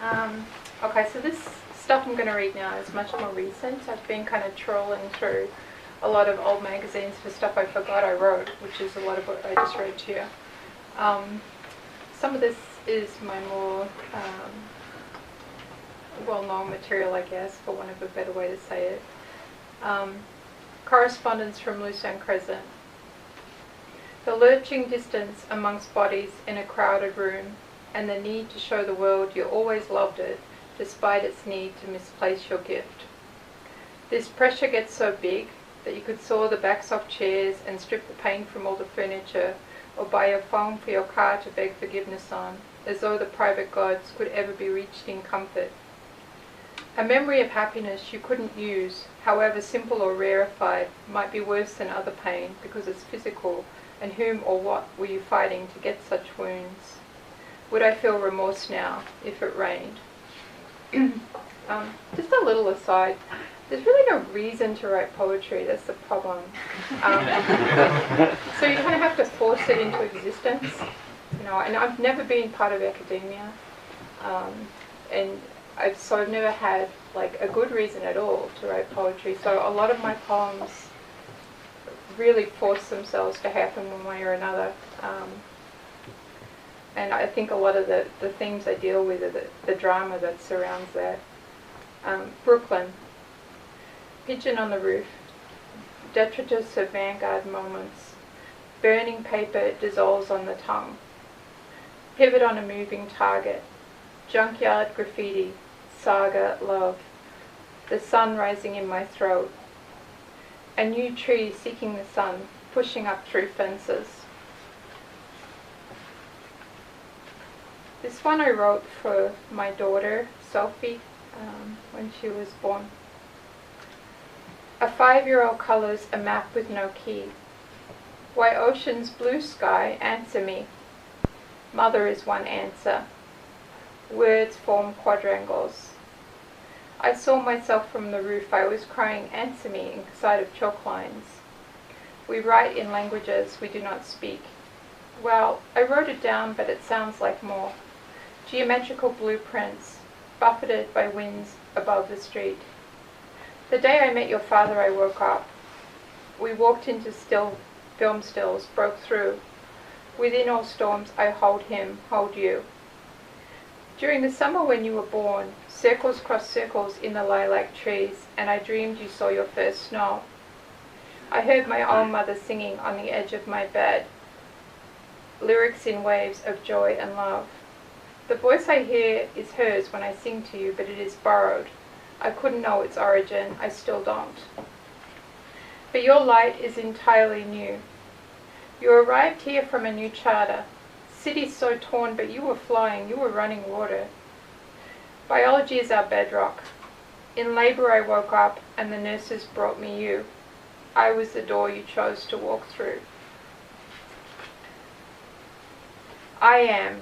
Okay, so this stuff I'm going to read now is much more recent. I've been kind of trolling through a lot of old magazines for stuff I forgot I wrote, which is a lot of what I just read to you. Some of this is my more well-known material, I guess, for want of a better way to say it. Correspondence from Lucerne Crescent. The lurching distance amongst bodies in a crowded room, and the need to show the world you always loved it, despite its need to misplace your gift. This pressure gets so big that you could saw the backs off chairs and strip the paint from all the furniture, or buy a phone for your car to beg forgiveness on, as though the private gods could ever be reached in comfort. A memory of happiness you couldn't use, however simple or rarefied, might be worse than other pain because it's physical, and whom or what were you fighting to get such wounds? Would I feel remorse now if it rained? Just a little aside, there's really no reason to write poetry, that's the problem. So you kind of have to force it into existence, you know, and I've never been part of academia, and I've never had like a good reason at all to write poetry, so a lot of my poems really force themselves to happen one way or another. And I think a lot of the themes I deal with are the drama that surrounds that. Brooklyn. Pigeon on the roof. Detritus of vanguard moments. Burning paper dissolves on the tongue. Pivot on a moving target. Junkyard graffiti. Saga love. The sun rising in my throat. A new tree seeking the sun, pushing up through fences. This one I wrote for my daughter, Sophie, when she was born. A 5-year-old colors a map with no key. Why ocean's blue sky, answer me. Mother is one answer. Words form quadrangles. I saw myself from the roof. I was crying, answer me, inside of chalk lines. We write in languages we do not speak. Well, I wrote it down, but it sounds like more. Geometrical blueprints, buffeted by winds above the street. The day I met your father, I woke up. We walked into film stills, broke through. Within all storms, I hold him, hold you. During the summer when you were born, circles crossed circles in the lilac trees, and I dreamed you saw your first snow. I heard my own mother singing on the edge of my bed, lyrics in waves of joy and love. The voice I hear is hers when I sing to you, but it is borrowed. I couldn't know its origin, I still don't. But your light is entirely new. You arrived here from a new charter. Cities so torn, but you were flying, you were running water. Biology is our bedrock. In labor I woke up, and the nurses brought me you. I was the door you chose to walk through. I am,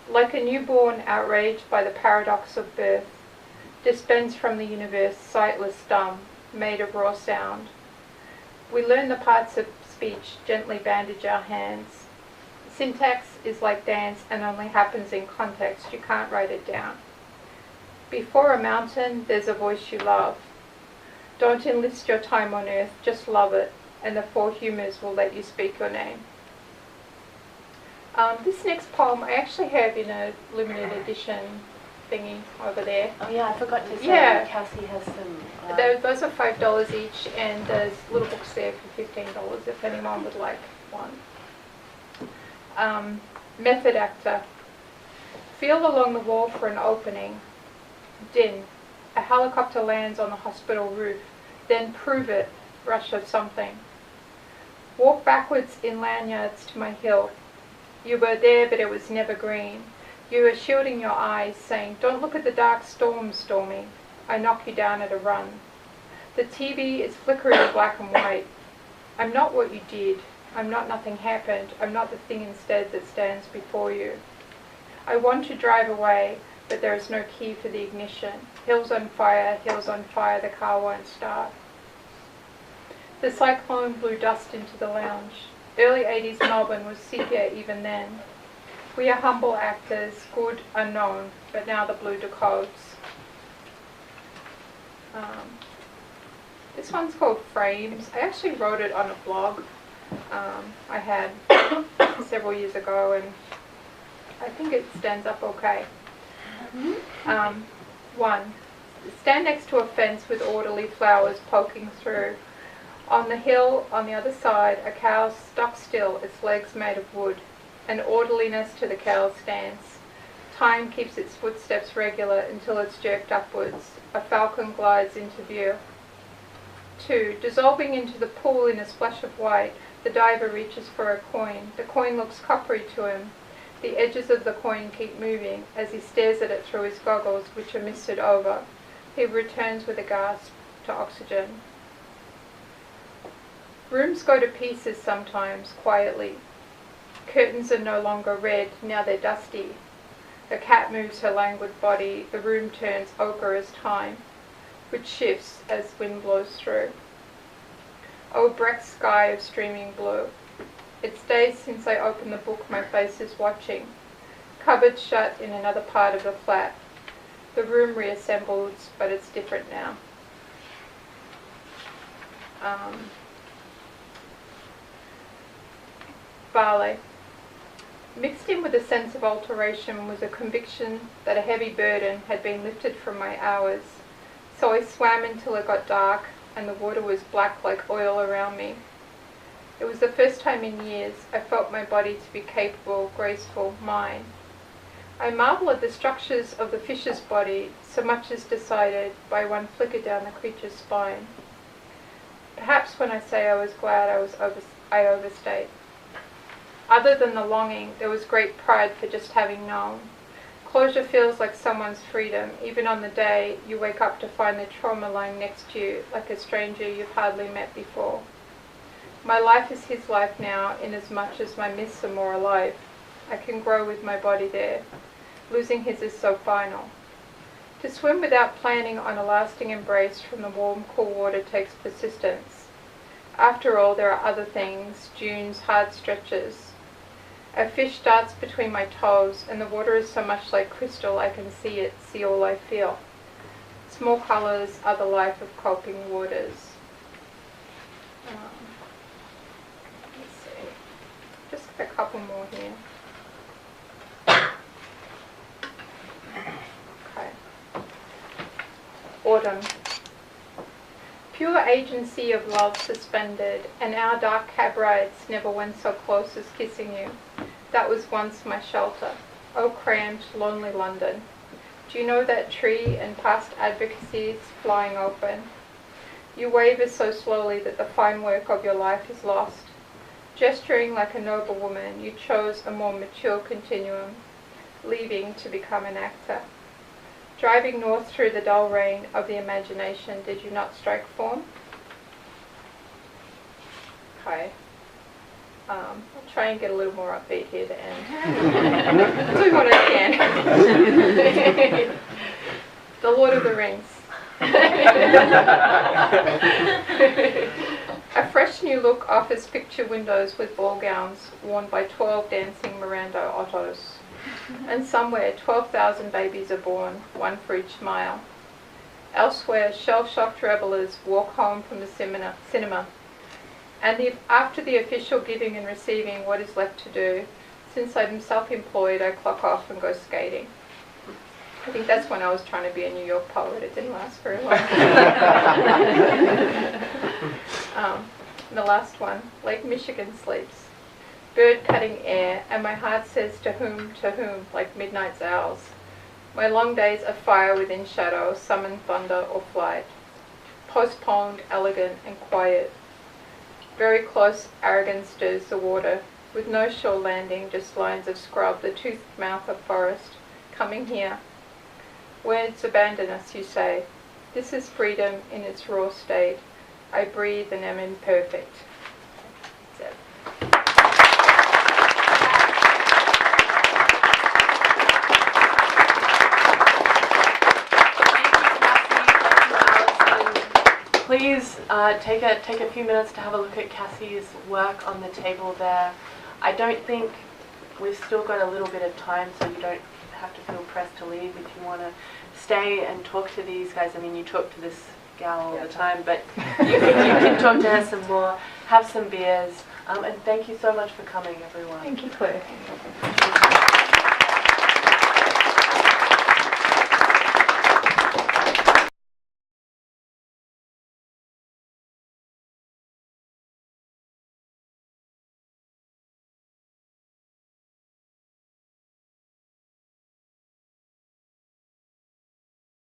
like a newborn outraged by the paradox of birth, dispensed from the universe, sightless, dumb, made of raw sound. We learn the parts of speech, gently bandage our hands. Syntax is like dance and only happens in context. You can't write it down. Before a mountain, there's a voice you love. Don't enlist your time on earth, just love it, and the four humours will let you speak your name. This next poem I actually have in a limited edition thingy over there. Oh yeah, I forgot to say Cassie has some... Those are $5 each, and there's little books there for $15 if anyone would like one. Method actor. Feel along the wall for an opening. Din. A helicopter lands on the hospital roof. Then prove it. Rush of something. Walk backwards in lanyards to my hill. You were there, but it was never green. You were shielding your eyes, saying, don't look at the dark storm, Stormy. I knock you down at a run. The TV is flickering black and white. I'm not what you did. I'm not nothing happened. I'm not the thing instead that stands before you. I want to drive away, but there is no key for the ignition. Hills on fire, the car won't start. The cyclone blew dust into the lounge. Early 80s Melbourne was sepia even then. We are humble actors, good unknown, but now the blue decodes. This one's called Frames. I actually wrote it on a blog I had several years ago, and I think it stands up okay. 1. Stand next to a fence with orderly flowers poking through. On the hill on the other side, a cow stuck still, its legs made of wood. An orderliness to the cow's stance. Time keeps its footsteps regular until it's jerked upwards. A falcon glides into view. 2. Dissolving into the pool in a splash of white, the diver reaches for a coin. The coin looks coppery to him. The edges of the coin keep moving as he stares at it through his goggles, which are misted over. He returns with a gasp to oxygen. Rooms go to pieces sometimes, quietly. Curtains are no longer red, now they're dusty. A cat moves her languid body. The room turns ochre as time, which shifts as wind blows through. Oh, Breck's sky of streaming blue. It's days since I opened the book my face is watching. Cupboard shut in another part of the flat. The room reassembles, but it's different now. Ballet. Mixed in with a sense of alteration was a conviction that a heavy burden had been lifted from my hours. So I swam until it got dark and the water was black like oil around me. It was the first time in years I felt my body to be capable, graceful, mine. I marvel at the structures of the fish's body, so much is decided by one flicker down the creature's spine. Perhaps when I say I was glad I overstate. Other than the longing, there was great pride for just having known. Closure feels like someone's freedom, even on the day you wake up to find the trauma lying next to you, like a stranger you've hardly met before. My life is his life now, inasmuch as my myths are more alive. I can grow with my body there. Losing his is so final. To swim without planning on a lasting embrace from the warm, cool water takes persistence. After all, there are other things, dunes, hard stretches. A fish darts between my toes, and the water is so much like crystal I can see it, see all I feel. Small colours are the life of coping waters. Let's see, just a couple more here. Okay. Autumn. Pure agency of love suspended, and our dark cab rides never went so close as kissing you. That was once my shelter. Oh, cramped, lonely London. Do you know that tree and past advocacies flying open? You waver so slowly that the fine work of your life is lost. Gesturing like a noble woman, you chose a more mature continuum, leaving to become an actor. Driving north through the dull rain of the imagination, did you not strike form? Okay. I'll try and get a little more upbeat here to end. I'll do what I can. The Lord of the Rings. A fresh new look offers picture windows with ball gowns worn by 12 dancing Miranda Ottos. And somewhere 12,000 babies are born, one for each mile. Elsewhere, shell-shocked revelers walk home from the cinema. And after the official giving and receiving, what is left to do? Since I'm self-employed, I clock off and go skating. I think that's when I was trying to be a New York poet. It didn't last very long. The last one, Lake Michigan sleeps. Bird cutting air, and my heart says to whom, like midnight's owls. My long days of fire within shadow summon thunder or flight. Postponed, elegant, and quiet. Very close, arrogance stirs the water, with no shore landing, just lines of scrub, the toothed mouth of forest. Coming here. Words abandon us, you say. This is freedom in its raw state. I breathe and am imperfect. That's it. Please take a few minutes to have a look at Cassie's work on the table there. I don't think we've still got a little bit of time, so you don't have to feel pressed to leave if you want to stay and talk to these guys. I mean, you talk to this gal all the time, but you can talk to her some more, have some beers, and thank you so much for coming, everyone. Thank you, Claire.